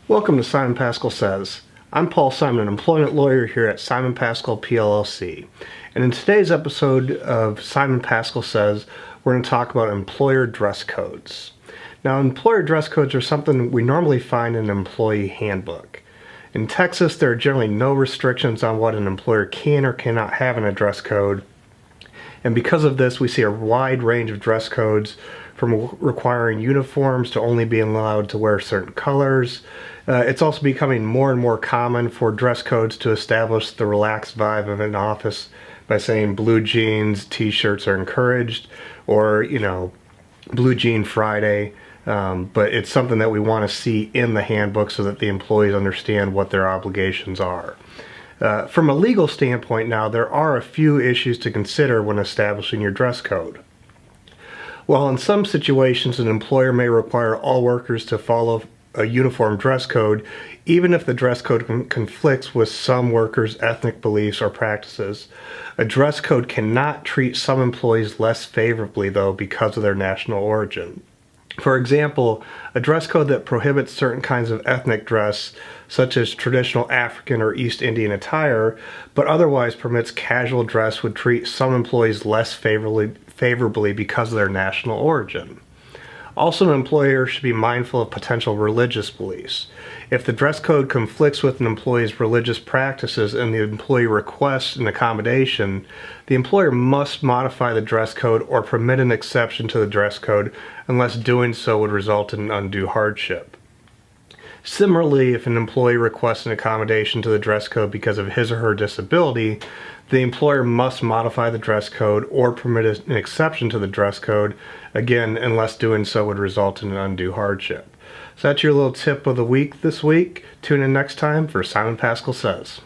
Welcome to Simon Paschal Says. I'm Paul Simon, an employment lawyer here at Simon Paschal PLLC. And in today's episode of Simon Paschal Says, we're going to talk about employer dress codes. Now, employer dress codes are something we normally find in an employee handbook. In Texas, there are generally no restrictions on what an employer can or cannot have in a dress code. And because of this, we see a wide range of dress codes, from requiring uniforms to only being allowed to wear certain colors. It's also becoming more and more common for dress codes to establish the relaxed vibe of an office by saying blue jeans, t-shirts are encouraged, or, blue jean Friday. But it's something that we want to see in the handbook so that the employees understand what their obligations are. From a legal standpoint now, there are a few issues to consider when establishing your dress code. While in some situations an employer may require all workers to follow a uniform dress code, even if the dress code conflicts with some workers' ethnic beliefs or practices, a dress code cannot treat some employees less favorably, though, because of their national origin. For example, a dress code that prohibits certain kinds of ethnic dress, such as traditional African or East Indian attire, but otherwise permits casual dress, would treat some employees less favorably because of their national origin. Also, an employer should be mindful of potential religious beliefs. If the dress code conflicts with an employee's religious practices and the employee requests an accommodation, the employer must modify the dress code or permit an exception to the dress code unless doing so would result in undue hardship. Similarly, if an employee requests an accommodation to the dress code because of his or her disability, the employer must modify the dress code or permit an exception to the dress code, again, unless doing so would result in an undue hardship. So that's your little tip of the week this week. Tune in next time for Simon Paschal Says.